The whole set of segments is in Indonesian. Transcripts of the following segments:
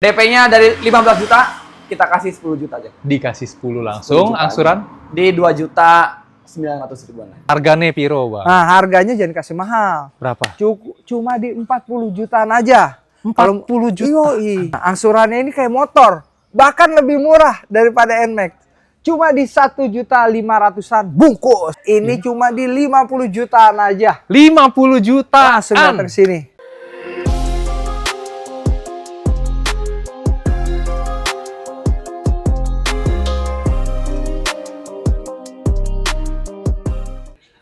DP-nya dari 15 juta, kita kasih 10 juta aja. Dikasih 10 langsung, 10 juta angsuran? Di 2 juta 900 ribuan. Harganya piro, Bang? Nah, harganya jangan kasih mahal. Berapa? Cuma di 40 jutaan aja. 40 juta? Yoi. Angsurannya ini kayak motor. Bahkan lebih murah daripada NMAX. Cuma di 1.500.000-an bungkus. Ini cuma di 50 jutaan aja. 50 juta. Langsung datang ke sini.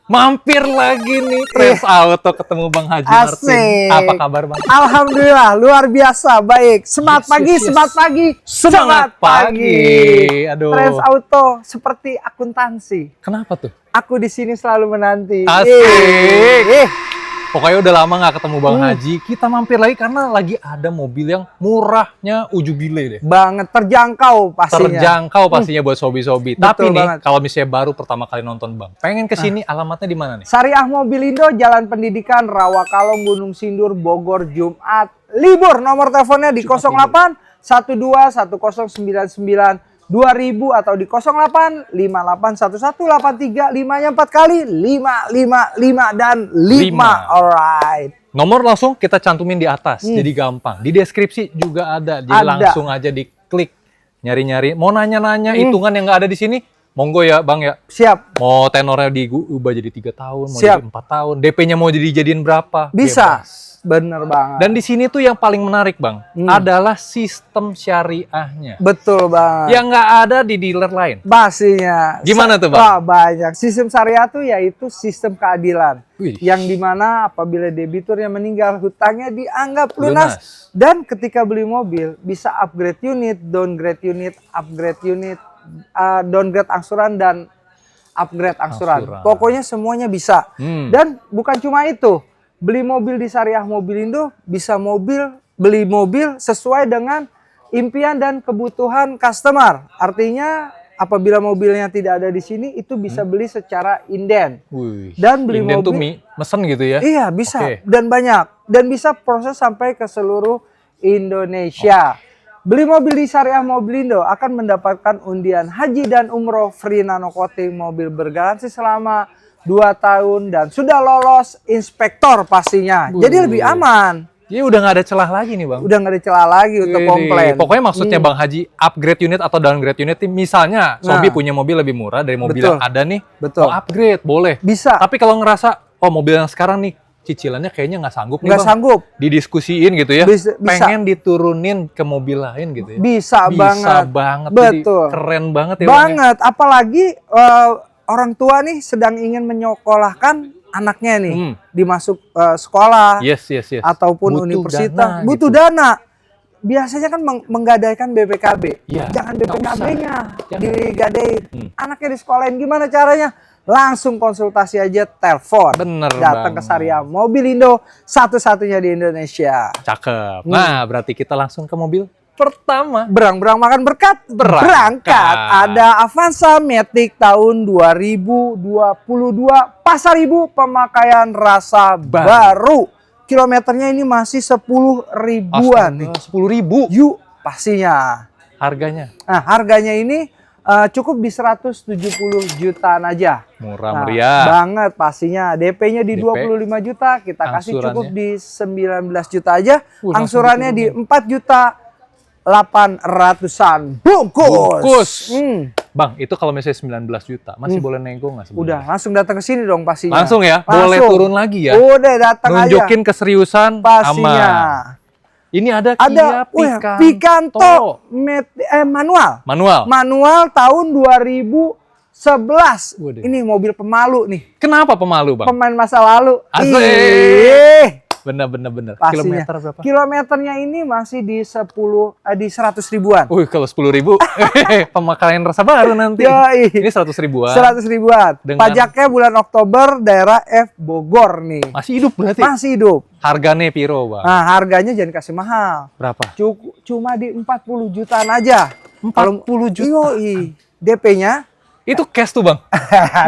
Mampir lagi nih Trace Auto ketemu Bang Haji Martin. Asik. Apa kabar, Bang? Alhamdulillah, luar biasa, baik. Semangat pagi, semangat pagi, Semangat pagi. Aduh. Trace Auto seperti akuntansi. Kenapa tuh? Aku di sini selalu menanti. Asik. Pokoknya udah lama nggak ketemu Bang Haji. Kita mampir lagi karena lagi ada mobil yang murahnya ujubile deh. Banget, terjangkau pastinya. Terjangkau pastinya buat sobi-sobi. Betul Tapi nih, banget. kalau misalnya baru pertama kali nonton Bang, pengen kesini, alamatnya di mana nih? Syariah Mobilindo, Jalan Pendidikan, Rawakalong, Gunung Sindur, Bogor, Jumat libur. Nomor teleponnya di 08 12 1099 2000 atau di 08 5811 83 5-nya 4 kali 555 dan 5. Alright. Nomor langsung kita cantumin di atas, jadi gampang. Di deskripsi juga ada, jadi Ada. langsung aja diklik. Nyari-nyari, mau nanya-nanya hitungan yang nggak ada di sini, monggo ya Bang ya. Siap. Mau tenornya diubah jadi 3 tahun, mau Siap. jadi 4 tahun, DP-nya mau dijadiin berapa? Bisa. Bebas. Bener banget. Dan di sini tuh yang paling menarik Bang, adalah sistem syariahnya. Betul banget. Yang nggak ada di dealer lain. Pastinya. Gimana tuh, Bang? Wah, banyak. Sistem syariah itu yaitu sistem keadilan. Wih. Yang dimana apabila debiturnya meninggal, hutangnya dianggap lunas. Lunas. Dan ketika beli mobil, bisa upgrade unit, downgrade unit, upgrade unit, downgrade angsuran, dan upgrade angsuran. Angsuran. Pokoknya semuanya bisa. Dan bukan cuma itu. Beli mobil di Syariah Mobilindo bisa beli mobil sesuai dengan impian dan kebutuhan customer. Artinya apabila mobilnya tidak ada di sini itu bisa beli secara inden. Wih. Dan beli Inden tuh mobil mesen gitu ya? iya bisa. Oke. Dan banyak, dan bisa proses sampai ke seluruh Indonesia. Beli mobil di Syariah Mobilindo akan mendapatkan undian haji dan umroh free nano coating, mobil bergaransi selama 2 tahun dan sudah lolos inspektor pastinya. Jadi lebih aman. Ya udah nggak ada celah lagi nih Bang. Udah nggak ada celah lagi untuk Wih, komplain. Pokoknya maksudnya Bang Haji upgrade unit atau downgrade unit, misalnya Sobi punya mobil lebih murah dari mobil Betul. yang ada nih, Betul. mau upgrade boleh. Bisa. Tapi kalau ngerasa, oh mobil yang sekarang nih cicilannya kayaknya nggak sanggup nih Nggak Bang. sanggup. Didiskusiin gitu ya. Bisa. Pengen diturunin ke mobil lain gitu ya. Bisa banget. banget. Betul. Jadi keren banget ya Bang. Banget. Apalagi orang tua nih sedang ingin menyekolahkan anaknya nih dimasuk sekolah Yes. ataupun Butuh universitas, dana butuh gitu. dana. Biasanya kan menggadaikan BPKB. Iya, Jangan nggak BPKB-nya usah. digadein. Anaknya disekolahin gimana caranya? Langsung konsultasi aja, telepon. Bener Datang ke banget. Syariah Mobilindo, satu-satunya di Indonesia. Cakep. Nah, berarti kita langsung ke mobil pertama. Berang-berang makan berkat, berangkat. Ada Avanza Matic tahun 2022, pasar ibu, pemakaian rasa baru. Kilometernya ini masih 10 ribuan nih. 10.000 Yuk, pastinya. harganya. Nah, harganya ini cukup di 170 jutaan aja. Murah Nah, meriah. banget pastinya. DP-nya di DP, 25 juta, kita kasih cukup angsurannya? di 19 juta aja. Langsung Angsurannya di diturunin. 4 juta 800-an. Bungkus. Bang, itu kalau misalnya 19 juta, masih boleh nego nggak sebenarnya? Udah, langsung datang ke sini dong pastinya. Langsung ya? Boleh Langsung. turun lagi ya? Udah, datang Nunjukin aja. keseriusan, Pastinya. aman. Ini ada Ada Kia Picanto manual. Manual tahun 2011. Waduh. Ini mobil pemalu nih. Kenapa pemalu, Bang? Pemain masa lalu. Asik. Ih, Bener. pastinya. Kilometer berapa? Kilometernya ini masih di 100 ribuan. Wih, kalau 10.000, pemakaian rasa baru nanti. Yoi. Ini 100 ribuan. 100 ribuan. Dengan- Pajaknya bulan Oktober, daerah F Bogor nih. Masih hidup berarti? Masih hidup. Harganya piro, Bang? Nah, harganya jangan kasih mahal. Berapa? Cuma di 40 jutaan aja. 40 juta. Yoi. DP-nya Itu cash tuh, Bang?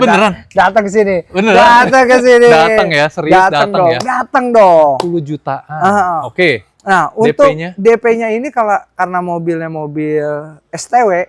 Beneran? datang ke sini. Beneran? Datang ke sini. Datang ya, serius datang dong. ya? Datang dong. 10 jutaan. Ah. Oke. Nah, untuk DP-nya? DP-nya ini karena mobilnya mobil STW,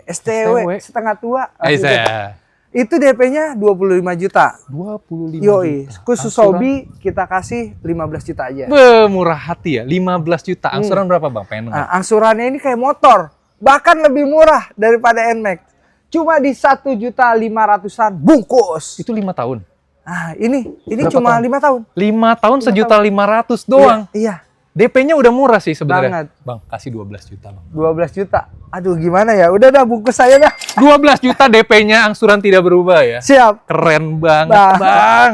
STW setengah tua. Aisyah. Itu DP-nya 25 juta. 25 Yoi, juta. khusus Angsuran? hobi kita kasih 15 juta aja. Murah hati ya, 15 juta. Angsuran berapa Bang? Pengen dengar. Nah, angsurannya ini kayak motor, bahkan lebih murah daripada NMAX. Cuma di 1.500.000-an bungkus. Itu 5 tahun. Nah, ini Berapa cuma tahun? 5 tahun. 5 tahun 1.500.000 doang. Iya, DP-nya udah murah sih Banget. sebenarnya. Bang, kasih 12 juta, Bang. 12 juta. Aduh, gimana ya? Udah dah bungkus saya dah. 12 juta DP-nya, angsuran tidak berubah ya. Siap. Keren banget, Bang. Bang.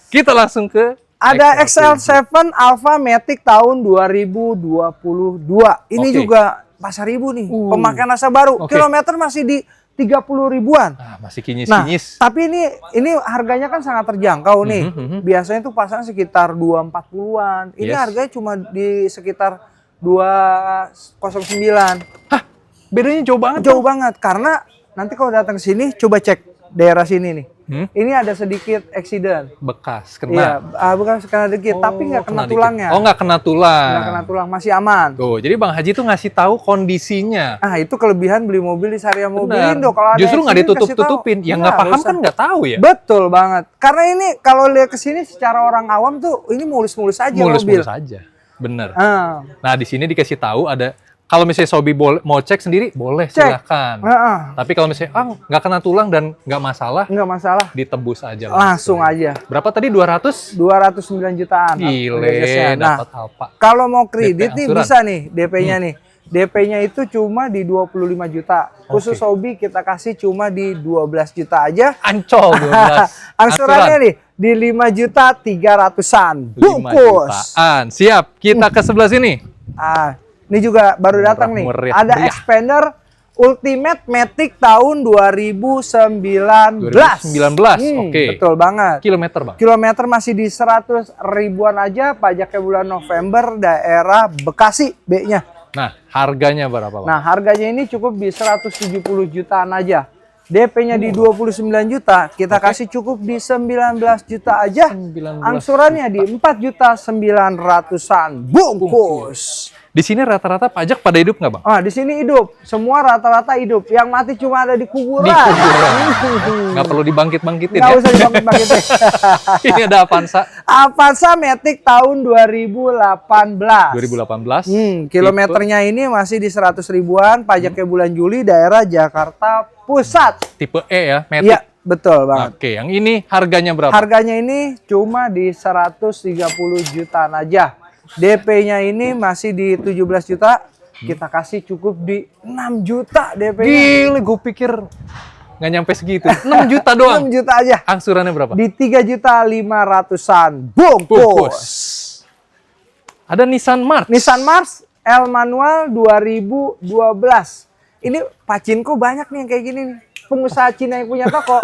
Kita langsung ke Ada XL7 Alpha Matic tahun 2022. Ini Oke. juga pasar ibu nih. Pemakaian NASA baru. Oke. Kilometer masih di 30 ribuan. Ah, masih Nah, kinyis-kinyis. tapi ini harganya kan sangat terjangkau nih. Mhm. Biasanya tuh pasangan sekitar 240-an. Ini Yes. harganya cuma di sekitar 209. Bedanya jauh banget. Jauh banget karena nanti kalau datang ke sini coba cek daerah sini nih. Ini ada sedikit accident. Bekas, Iya, kena. bukan kena dikit, tapi nggak kena dikit. tulangnya. Oh, nggak kena tulang. Nggak kena tulang, masih aman. Tuh, jadi Bang Haji tuh ngasih tahu kondisinya. Ah, itu kelebihan beli mobil di Saria Mobil Benar. Indo. Kalau ada Justru nggak accident, kasih ditutup-tutupin. tahu. Yang nggak paham usah. kan nggak tahu ya. Betul banget. Karena ini kalau lihat ke sini secara orang awam tuh ini mulus-mulus aja mobil. Mulus-mulus aja. Bener. Ah, Nah, di sini dikasih tahu ada kalau misalnya Sobi mau cek sendiri, boleh Cek. silakan. ah, Tapi kalau misalnya nggak kena tulang dan nggak masalah, nggak masalah. ditebus aja Langsung aja. Berapa tadi? 200? 209 jutaan. Gile, Nah, dapat Alfa. kalau mau kredit DP nih angsuran. bisa nih DP-nya nih. DP-nya itu cuma di 25 juta. Khusus hobi kita kasih cuma di 12 juta aja. Ancol 12. Angsurannya nih di 5.300.000-an. 5 Bungkus. jutaan. Siap, kita ke sebelah sini. Ah, ini juga baru datang nih. meriah, Ada meriah. Expander Ultimate Matic tahun 2019. 2019, oke. Betul banget. Kilometer, Bang. Kilometer masih di 100 ribuan aja, pajaknya bulan November, daerah Bekasi B-nya. Nah, harganya berapa, Bang? Nah, harganya ini cukup di 170 jutaan aja. DP-nya di 29 juta, kita kasih cukup di 19 juta aja. 19 Angsurannya di 4.900.000-an. Bungkus. Di sini rata-rata pajak pada hidup nggak, Bang? Ah, di sini hidup. Semua rata-rata hidup. Yang mati cuma ada di kuburan. Di kuburan. Nggak perlu dibangkit-bangkitin Nggak ya. usah dibangkit-bangkitin. Ini ada Avanza Avanza Matic tahun 2018. 2018. Kilometernya ini masih di 100 ribuan, pajaknya bulan Juli, daerah Jakarta Pusat. Tipe E ya, Matic. Iya, betul banget. Oke, yang ini harganya berapa? Harganya ini cuma di 130 jutaan aja. DP-nya ini masih di 17 juta, kita kasih cukup di 6 juta DP-nya. Gile, gue pikir nggak nyampe segitu. 6 juta doang. 6 juta aja. Angsurannya berapa? Di 3.500.000-an. Bungkus. Ada Nissan March. Nissan Mars L manual 2012. Ini Pachinko banyak nih yang kayak gini nih. Pengusaha Cina yang punya toko.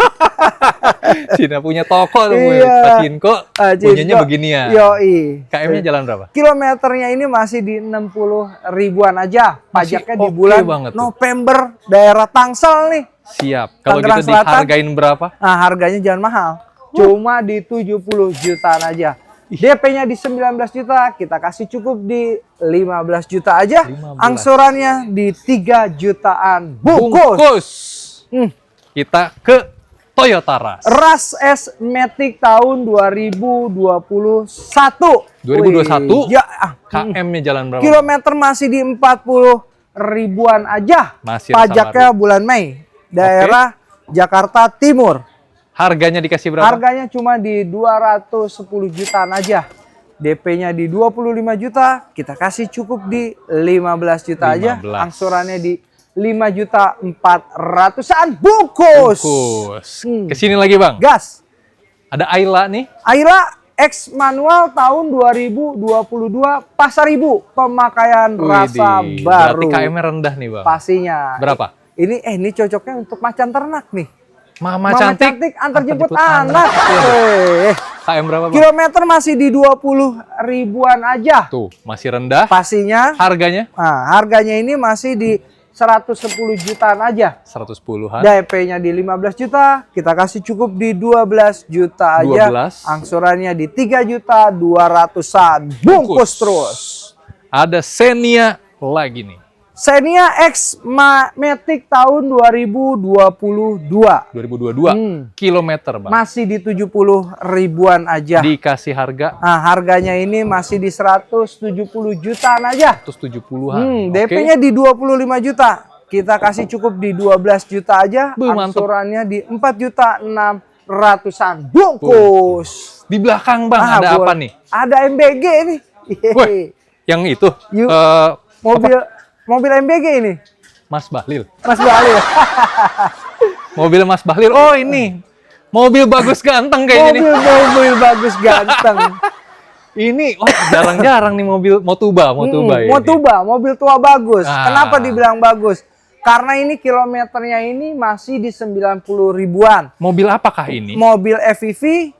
Cina punya toko tuh, Iya. Pachinko. Punyanya beginian. Yoi. KM-nya jalan berapa? Kilometernya ini masih di 60 ribuan aja. Masih Pajaknya di oke bulan banget tuh. November, daerah Tangsel nih. Siap. Kalau Tangerang gitu Selatan. dihargain berapa? Nah, harganya jangan mahal. Cuma di 70 jutaan aja. DP-nya di 19 juta, kita kasih cukup di 15 juta aja. 15. Angsurannya di 3 jutaan. Bungkus. Kita ke Toyota Rush. Rush S Matic tahun 2021. 2021? Wih, ya, KM-nya jalan berapa? kilometer masih di 40 ribuan aja. Masih Pajaknya bulan Mei. Daerah Jakarta Timur. Harganya dikasih berapa? Harganya cuma di 210 jutaan aja. DP-nya di 25 juta, kita kasih cukup di 15 juta aja. 15. Angsurannya di 5.400.000-an. Bungkus. Kesini lagi, Bang. Gas. Ada Ayla nih. Ayla X manual tahun 2022 pasar ibu, pemakaian rasa Widih, baru. Berarti KM-nya rendah nih, Bang. Pastinya. Berapa? Ini cocoknya untuk macan ternak nih. Mama Mama cantik, antar jemput anak. anak. Eh, KM berapa, Bang? Kilometer masih di 20 ribuan aja. Tuh, masih rendah. Pastinya. Harganya Nah, harganya ini masih di 110 jutaan aja. 110-an. DP-nya di 15 juta, kita kasih cukup di 12 juta aja. 12. Angsurannya di 3.200.000-an. Bungkus terus. Ada Xenia lagi nih. Xenia X Matic tahun 2022. 2022 kilometer, Bang. Masih di 70 ribuan aja. Dikasih harga Nah, harganya ini masih di 170 jutaan aja. 170-an. DP-nya di 25 juta. Kita kasih cukup di 12 juta aja. Buh, mantep. Angsurannya di 4.600.000-an. Bungkus. Di belakang, Bang, ada apa nih? Ada MBG nih. Wih, yang itu Yuk. Mobil MBG ini. Mas Bahlil. Mas Bahlil. Mobil Mas Bahlil. Oh, ini. Mobil bagus ganteng kayaknya nih. Mobil bagus ganteng. Ini wah jarang-jarang nih mobil Motuba ini. Motuba, mobil tua bagus. Ah. Kenapa dibilang bagus? Karena ini kilometernya ini masih di 90 ribuan. Mobil apakah ini? Mobil FEV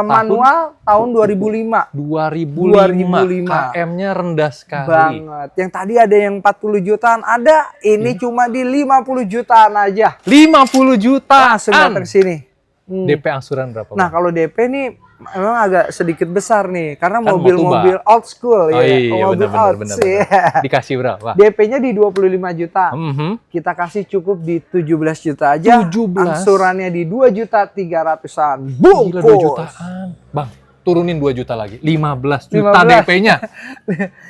manual tahun 2005. 2005. KM-nya rendah sekali. Banget. Yang tadi ada yang 40 jutaan, ada. Ini cuma di 50 jutaan aja. 50 juta. Langsung datang ke sini. DP angsuran berapa? Nah, Bang? kalau DP nih memang agak sedikit besar nih. Karena Kan mobil-mobil old school Oh ya. iya, Mobil benar. iya. Dikasih berapa? DP-nya di 25 juta. Kita kasih cukup di 17 juta aja. 17. Angsurannya di 2 juta 300-an. Gila, 2 Bungkus. jutaan. Bang, turunin 2 juta lagi. 15 juta 15. DP-nya.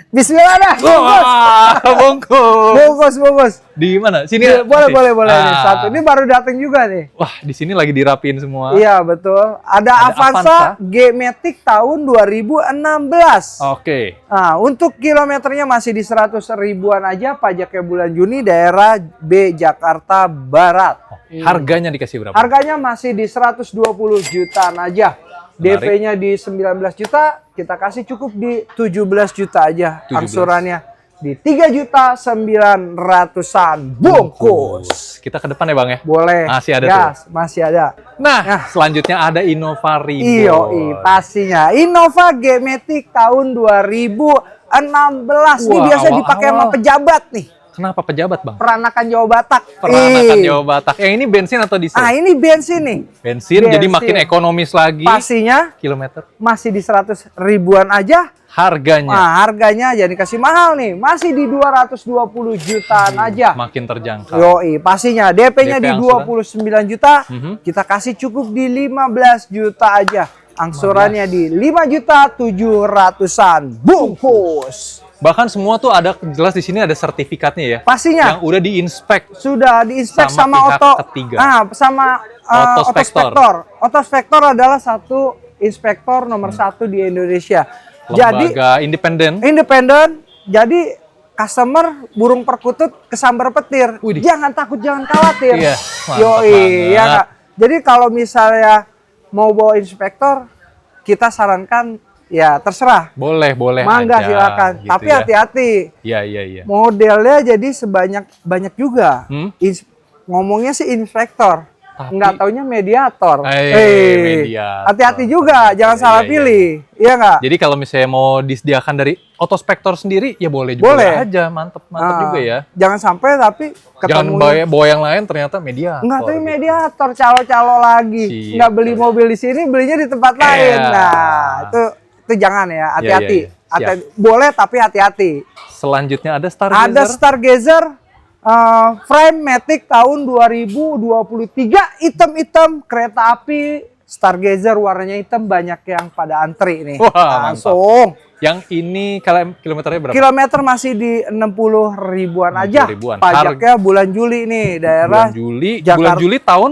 Bismillah dah. Wah, bungkus. Bungkus. Di mana? Sini. Boleh, Sini. boleh. Nih. Ah. Satu. Ini baru datang juga nih. Wah, di sini lagi dirapiin semua. Iya, betul. Ada Avanza G-Matic tahun 2016. Oke. Nah, untuk kilometernya masih di 100 ribuan aja, pajaknya bulan Juni, daerah B Jakarta Barat. Harganya dikasih berapa? Harganya masih di 120 jutaan aja. DP-nya di 19 juta, kita kasih cukup di 17 juta aja. 17. Angsurannya di 3.900.000-an. Bungkus. Kita ke depan ya, Bang ya. Boleh. Masih ada Gas, masih ada. Nah, selanjutnya ada Innova Reborn. Iyo, pastinya. Innova G-Matic tahun 2016. Ini Wah, biasa dipakai sama awal-awal. pejabat nih. Kenapa pejabat, Bang? Peranakan Jawa Batak. Peranakan Jawa Batak. Yang ini bensin atau diesel? Ah, ini bensin nih. Bensin, jadi bensin. makin ekonomis lagi. Pastinya Kilometer. masih di 100 ribuan aja. Harganya Nah, harganya jadi kasih mahal nih. Masih di 220 jutaan aja. makin terjangkau. Yoi, pastinya. DP-nya DP di angsuran? 29 juta. Mhm. Kita kasih cukup di 15 juta aja. Angsurannya di 5.700.000-an. Bungkus. Bahkan semua tuh ada jelas di sini ada sertifikatnya ya. Pastinya Yang udah diinspek. sudah diinspek Sama sama pihak Oto. ketiga. Sama Otospektor. Otospektor. Otospektor adalah satu inspektor nomor 1 di Indonesia. Jadi Lembaga independen. independen. Jadi customer burung perkutut kesambar petir. Widih. Jangan takut, jangan khawatir. Iya, mantap Yoi, banget. ya Kak. Jadi kalau misalnya mau bawa inspektor, kita sarankan ya terserah. Boleh Mangga aja, silakan. gitu Tapi ya. hati-hati. Iya. Modelnya jadi banyak juga. Hmm? Ngomongnya sih inspektor. Tapi- Nggak taunya mediator. Mediator. Hati-hati juga, jangan Iya, salah iya, pilih. Iya nggak? Jadi kalau misalnya mau disediakan dari Otospektor sendiri, ya boleh juga Boleh. aja. Mantep Nah, juga ya. Jangan sampai tapi Jangan ketemu bawa yang lain ternyata mediator. Enggak, tapi gitu. mediator calo-calo lagi. Siap. Nggak beli mobil di sini, belinya di tempat lain. Iya. Nah, itu jangan ya, hati-hati. Iya. Siap. Boleh tapi hati-hati. Selanjutnya ada Stargazer. Ada Stargazer frame Matic tahun 2023, hitam-hitam, kereta api Stargazer warnanya hitam, banyak yang pada antri nih. Wah, Langsung. Yang ini kilometernya berapa? Kilometer masih di 60 ribuan 60 aja. ribuan. Pajaknya bulan Juli nih, daerah Bulan Juli. Jakarta. Bulan Juli tahun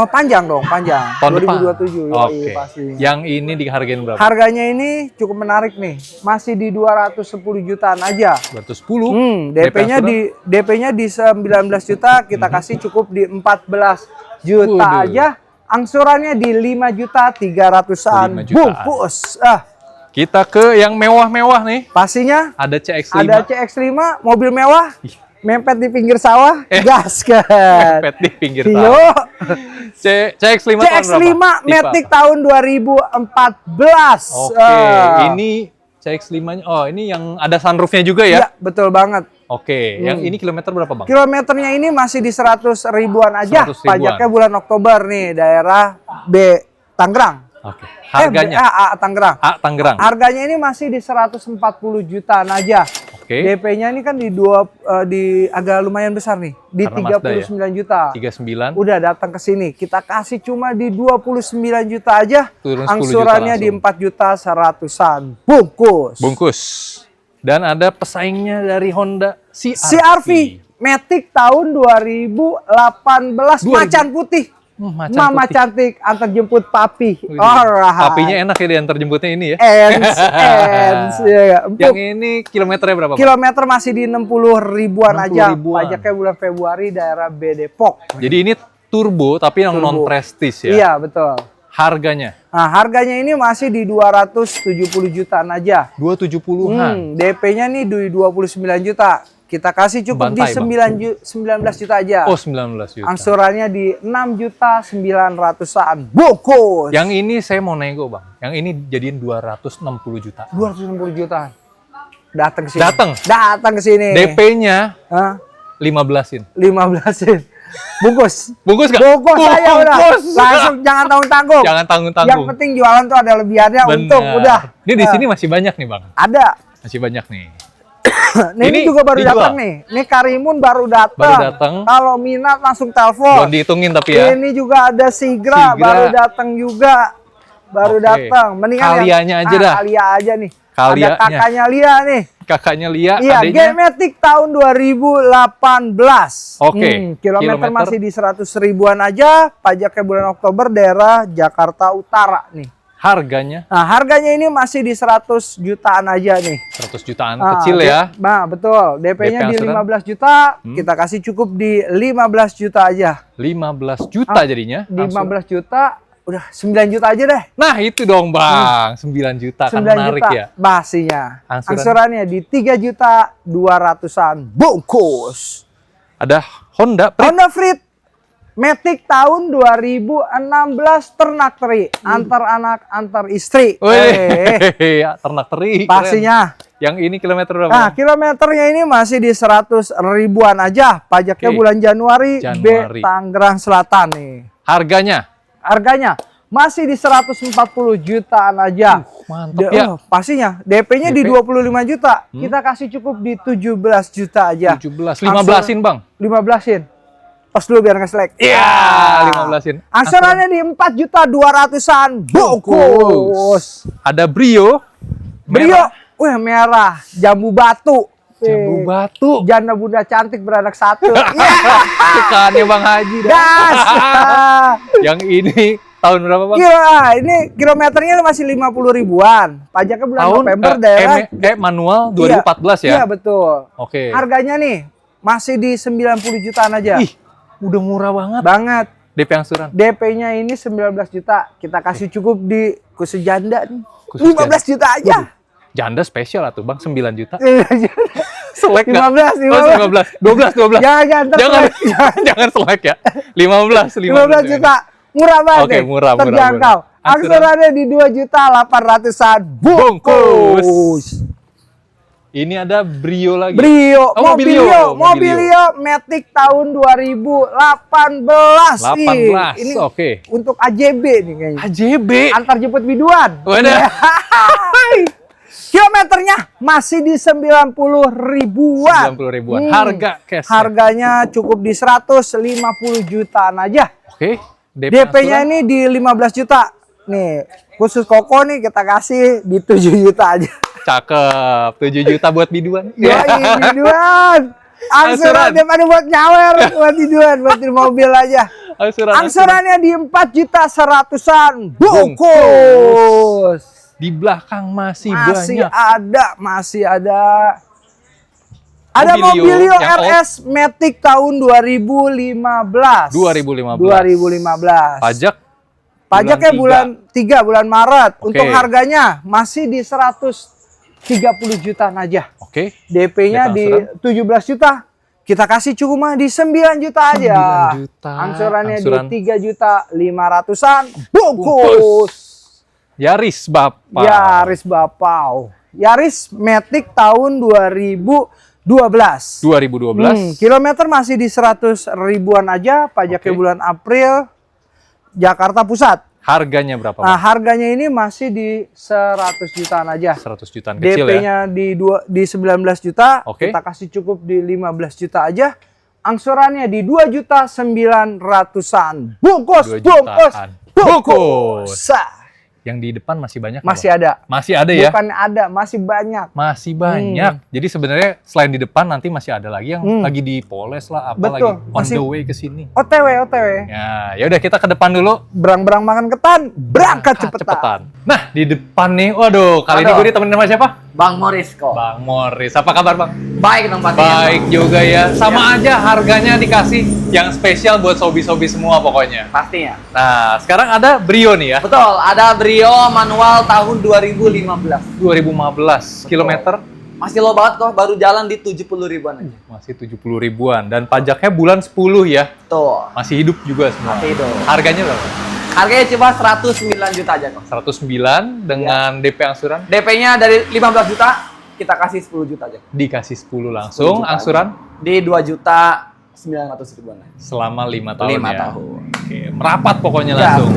panjang dong, panjang. tahun depan. 2027. Yoi, Oke. pasti. Yang ini dihargain berapa? Harganya ini cukup menarik nih. Masih di 210 jutaan aja. 210. DP-nya di 19 juta, kita kasih cukup di 14 juta Waduh. aja. Angsurannya di 5.300.000-an. 5 jutaan. Bungkus. Kita ke yang mewah-mewah nih. Pastinya Ada CX-5. ada CX-5, mobil mewah, Ih. mempet di pinggir sawah, gas kan. Mepet di pinggir Yo. sawah. CX-5 tahun CX-5 berapa? Matic Tipe tahun 2014. apa? Oke, ini CX-5-nya. Oh, ini yang ada sunroofnya juga Iya, ya? betul banget. Oke, yang ini kilometer berapa, Bang? Kilometernya ini masih di 100 ribuan aja. 100 ribuan. Pajaknya bulan Oktober nih, daerah B Tangerang. Oke. Harganya? Tangerang. Tangerang. Harganya ini masih di 140 jutaan aja. Oke. DP-nya ini kan di agak lumayan besar nih, di Karena 39 juta. 39. Udah datang ke sini, kita kasih cuma di 29 juta aja. Turun 10 Angsurannya juta di 4 juta 100-an. Bungkus. Bungkus. Dan ada pesaingnya dari Honda CR-V Matic tahun 2018 macan putih. Mama putih. cantik antar jemput papi. Wih, Alright. papinya enak ya diantar jemputnya ini ya. Ens, ya. Yang ini kilometernya berapa, Bang? Kilometer masih di 60 ribuan 60 aja. ribuan. Pajaknya bulan Februari daerah B Depok. Jadi ini turbo tapi yang Turbo. non prestige ya. Iya, betul. Harganya Nah, harganya ini masih di 270 jutaan aja. 270-an. DP-nya nih di 29 juta. Kita kasih cukup Bantai, di 19 juta aja. Oh, 19 juta. Angsurannya di 6 juta 900-an. Bungkus. Yang ini saya mau nego, Bang. Yang ini jadiin 260 juta. 260 jutaan. Datang ke sini. Datang ke sini. DP-nya Hah? 15-in. 15-in. Bungkus. Bungkus gak? Bungkus saya udah. Bungkus. Langsung jangan tanggung-tanggung. Jangan Yang tanggung-tanggung. penting jualan tuh ada lebihannya. Bener. Untung udah. Ini di sini masih banyak nih, Bang. Ada. Masih banyak nih. Nah, ini juga baru dijual. datang nih. Ini Karimun baru datang. Baru datang. Kalau minat langsung telepon. Belum dihitungin tapi ya. Ini juga ada Sigra, baru datang juga. Baru Oke. datang. Mendingan Kalianya aja dah. Kalia aja nih. Kalianya. Ada kakaknya Lia nih. Kakaknya Lia, Iya, adanya G-Matic tahun 2018. Oke. Kilometer masih di 100 ribuan aja. Pajaknya bulan Oktober daerah Jakarta Utara nih. harganya Nah, harganya ini masih di 100 jutaan aja nih. 100 jutaan kecil ya. Nah, betul. DP-nya di angsuran? 15 juta, kita kasih cukup di 15 juta aja. 15 juta jadinya. Di Angsuran. 15 juta, udah 9 juta aja deh. Nah, itu dong, Bang. 9 juta kan 9 menarik juta ya. Bahasinya. Angsuran? Angsurannya di 3 juta 200-an. Bungkus. Ada Honda Freed. Honda Freed Matic tahun 2016 ternak teri, antar anak antar istri. Wih, ternak teri. Pastinya. Keren. Yang ini kilometer berapa? Nah, kilometernya ini masih di 100 ribuan aja. Pajaknya Oke. bulan Januari, Januari. B Tangerang Selatan nih. Harganya masih di 140 jutaan aja. Mantep ya. Pastinya. DP-nya di DP. 25 juta. Kita kasih cukup di 17 juta aja. 17, 15-in, Bang. 15-in. Pas dulu biar nggak selek. Iya, 15-in. Angsurannya di 4 juta 200-an. Bungkus. Ada Brio. Brio. Merah. Wih, merah. Jambu batu. Jambu batu. Janda bunda cantik beranak satu. Sukaannya Bang Haji. Gas. Yang ini tahun berapa, Bang? Ini kilometernya masih 50 ribuan. Pajaknya bulan Tahun November daerah. manual 2014 ya? Iya, betul. Oke. Harganya nih masih di 90 jutaan aja. Ih, udah murah banget. Banget. DP angsuran. DP-nya ini 19 juta. Kita kasih cukup di khusus janda nih. Khusus 15 juta aja. Janda spesial tuh, Bang, 9 juta. 15, Selek nggak? 15. 12. Jangan, Jangan, jangan selek ya. 15 juta. Murah banget. Oke, nih. murah. Terjangkau. Angsurannya di 2 juta 800-an. Bungkus. Ini ada Brio lagi. Brio, Oh, Mobilio Matic tahun 2018. 18, Ini oke. untuk AJB nih kayaknya. AJB. Antar jemput biduan. Wadah. Kilometernya masih di 90 ribuan. 90 ribuan. Harga cash. Harganya cukup di 150 jutaan aja. Oke. DP-nya ini di 15 juta. Nih, khusus Koko nih kita kasih di 7 juta aja. Cakep. 7 juta buat biduan. Yoi, biduan. Angsuran daripada buat nyawer, buat biduan, buat di mobil aja. Angsurannya di 4 juta 100-an. Bungkus. Di belakang masih Masih banyak. ada. Ada Mobilio yang RS Matic tahun 2015. 2015. Pajaknya bulan 3 bulan Maret. Oke. Untuk harganya masih di 130 jutaan aja. Oke. DP-nya DP di angsuran? 17 juta. Kita kasih cuma di 9 juta aja. 9 juta. Angsurannya Angsuran. di 3 juta 500-an. Bungkus. Yaris Bapak. Yaris Bapau. Yaris Matic tahun 2012. 2012. Kilometer masih di 100 ribuan aja. Pajaknya Oke. bulan April. Jakarta Pusat. Harganya berapa, Nah, Bang? harganya ini masih di 100 jutaan aja. 100 jutaan kecil ya. DP-nya di 19 juta, Oke. kita kasih cukup di 15 juta aja. Angsurannya di 2.900.000-an. Bungkus, 2 bungkus, jutaan. bungkus. Yang di depan masih banyak nggak, Masih Bang? ada. Masih ada ya? Bukan ada, masih banyak. Masih banyak. Jadi sebenarnya selain di depan nanti masih ada lagi yang lagi dipoles lah, apa Betul, lagi on masih- the way ke sini. OTW. Ya udah kita ke depan dulu. Berang-berang makan ketan, berangkat cepetan. Nah, di depan nih, waduh, kali ini Waduh. gue ditemenin sama siapa? Bang Morris kok. Bang Morris. Apa kabar, Bang? Baik dong pastinya. Baik juga ya. Sama aja harganya dikasih yang spesial buat sobi-sobi semua pokoknya. Pastinya. Nah, sekarang ada Brio nih ya. Betul, ada Brio manual tahun 2015. 2015 kilometer Masih low banget kok, baru jalan di 70 ribuan aja. masih 70 ribuan dan pajaknya bulan 10 ya. Tuh. Masih hidup juga semua. Masih hidup. Harganya berapa? Harganya cuma 109 juta aja kok. 109 dengan DP angsuran DP-nya dari 15 juta, kita kasih 10 juta aja. dikasih 10 langsung 10 juta angsuran Di 2.900.000 ribuan aja. selama 5 tahun 5 ya. tahun. Oke, merapat pokoknya Ya. langsung.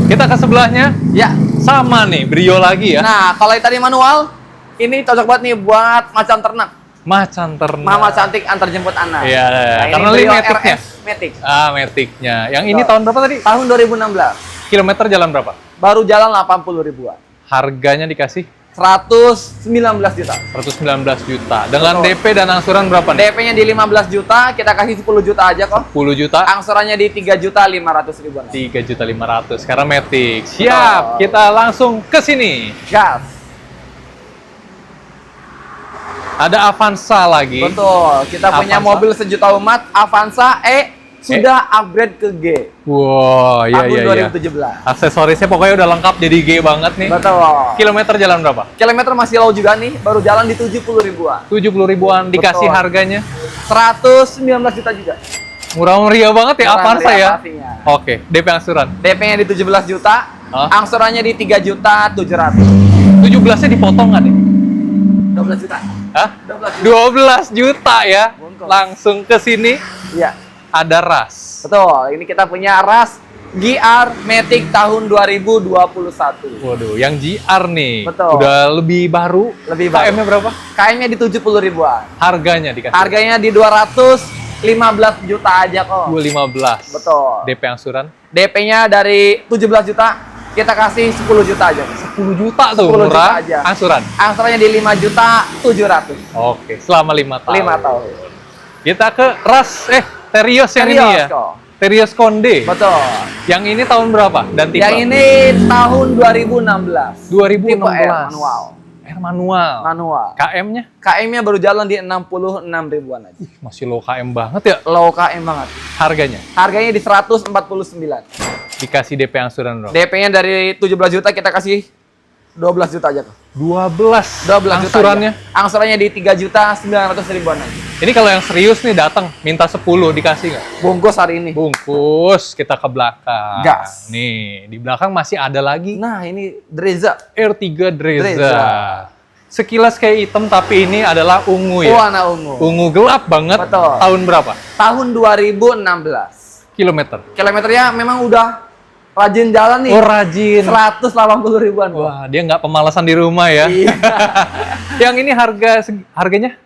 Kita ke sebelahnya Ya. sama nih Brio lagi ya. Nah, kalau yang tadi manual, ini cocok banget nih buat macan ternak. Macan ternak. Mama cantik antar jemput anak. Iya, Nah, ini karena Brio ini Matic-nya. RS Matic. Ah, Matic-nya. Yang ini Betul. tahun berapa tadi? Tahun 2016. Kilometer jalan berapa? Baru jalan 80 ribuan. Harganya dikasih 119 juta. 119 juta. Dengan Betul. DP dan angsuran berapa nih? DP-nya di 15 juta, kita kasih 10 juta aja kok. 10 juta. Angsurannya di 3.500.000-an. 3.500.000 karena Matic. Siap, kita langsung ke sini. Gas. Ada Avanza lagi. Betul. Kita punya Avanza. mobil sejuta umat, Avanza E sudah upgrade ke G. Wow, iya Tahun iya iya. 2017. Aksesorisnya pokoknya udah lengkap jadi G banget nih. Betul. Kilometer jalan berapa? Kilometer masih low juga nih, baru jalan di 70 ribuan. 70 ribuan dikasih Betul. harganya. 119 juta juga. Murah meriah banget ya Murah Avanza meriah ya. pastinya. Oke, DP angsuran. DP-nya di 17 juta, Hah? angsurannya di 3.700.000. 17-nya dipotong nggak nih? 12 juta. Hah? 12 juta. 12 juta ya. Bungkus. Langsung ke sini Iya. ada RAS. Betul, ini kita punya RAS GR Matic tahun 2021. Waduh, yang GR nih. Betul. Udah lebih baru. Lebih baru. KM-nya berapa? KM-nya di 70 ribuan. Harganya dikasih. Harganya di 215 juta aja kok. 215. Betul. DP angsuran DP-nya dari 17 juta, kita kasih 10 juta aja. 10 juta tuh 10 juta murah. aja. Angsuran. Angsurannya di 5.700.000. Oke, selama 5 tahun. 5 tahun. Kita ke RAS Terios yang ini Terios ya. kok. Terios Konde. Betul. Yang ini tahun berapa? Dan tipe? Yang ini tahun 2016. 2016. Tipe R manual. R manual. Manual. KM-nya KM-nya baru jalan di 66 ribuan aja. masih low KM banget ya. Low KM banget. Harganya Harganya di 149. dikasih DP angsuran dong. DP-nya dari 17 juta kita kasih 12 juta aja kok. 12. 12 juta angsurannya. aja. Angsurannya di 3.900.000-an aja. Ini kalau yang serius nih datang minta 10 dikasih nggak? Bungkus hari ini. Bungkus, kita ke belakang. Gas. Nih, di belakang masih ada lagi Nah, ini Dreza. R3 Dreza. Dreza. Sekilas kayak hitam tapi ini adalah ungu ya. Warna ungu. Ungu gelap banget. Betul. Tahun berapa? Tahun 2016. Kilometer. Kilometernya memang udah rajin jalan nih. Oh, rajin. 180 ribuan. Kok. Wah, dia nggak pemalasan di rumah ya. Iya. Yang ini harganya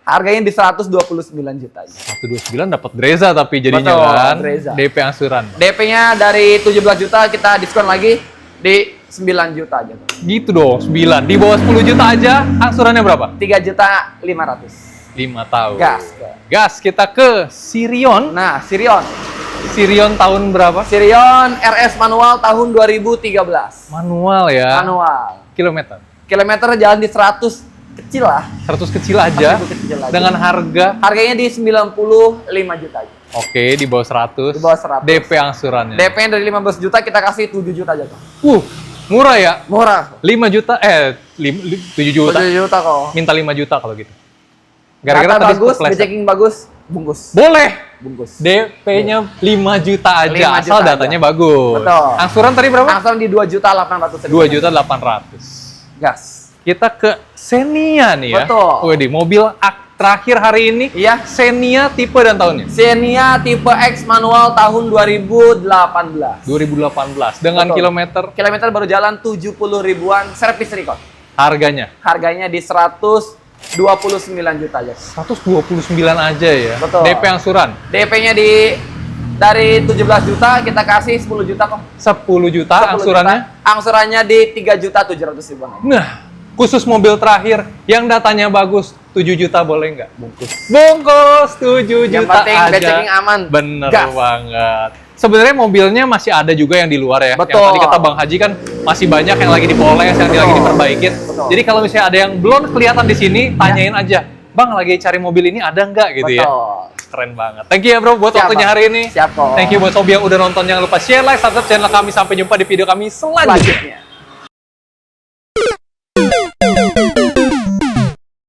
Harganya di 129 juta aja. 129 dapat Dreza tapi jadinya Betul, kan. Dreza. DP angsuran. DP-nya dari 17 juta kita diskon lagi di 9 juta aja. Gitu dong, 9. Di bawah 10 juta aja angsurannya berapa? 3.500.000. 5 tahun. Gas. Gas, kita ke Sirion. Nah, Sirion. Sirion tahun berapa? Sirion RS manual tahun 2013. Manual ya. Manual. Kilometer. Kilometer jalan di 100 kecil lah. 100 kecil aja. 100 kecil aja. Dengan harga Harganya di 95 juta aja. oke di bawah 100. Di bawah 100. DP angsurannya. DP-nya dari 15 juta kita kasih 7 juta aja kok. Murah ya. Murah. 5 juta 7 juta. 7 juta kok. Minta 5 juta kalau gitu. Data Gara-gara tadi bagus, kepleset. checking bagus, bungkus. Boleh. Bungkus. DP-nya 5 juta aja, 5 asal juta datanya aja. bagus. Betul. Angsuran tadi berapa? Angsuran di 2.800.000. 2.800.000. Gas. Kita ke Xenia nih ya. Betul. Waduh, mobil terakhir hari ini. Iya. Xenia tipe dan tahunnya. Xenia tipe X manual tahun 2018. 2018 dengan Betul. kilometer Baru jalan 70 ribuan, service record. harganya Harganya di 129 juta aja. 129 aja ya. Betul. DP angsuran DP-nya dari 17 juta kita kasih 10 juta kok. 10 juta 10 angsurannya. juta. Angsurannya di 3 juta 700 ribuan. Nah, khusus mobil terakhir yang datanya bagus 7 juta boleh nggak bungkus? Bungkus 7 Yang juta penting aja. checking aman. Bener Gas. banget. Sebenarnya mobilnya masih ada juga yang di luar ya. Betul. Yang tadi kata Bang Haji kan masih banyak yang lagi dipoles, yang lagi diperbaikin. Betul. Jadi kalau misalnya ada yang belum kelihatan di sini, tanyain aja, Bang lagi cari mobil ini ada nggak gitu ya. Betul. Keren banget. Thank you ya bro buat Siap, waktunya Bang. hari ini. Siap kok. Thank you buat sobi yang udah nonton. Jangan lupa share, like, subscribe channel kami. Sampai jumpa di video kami selanjutnya. Selanjutnya.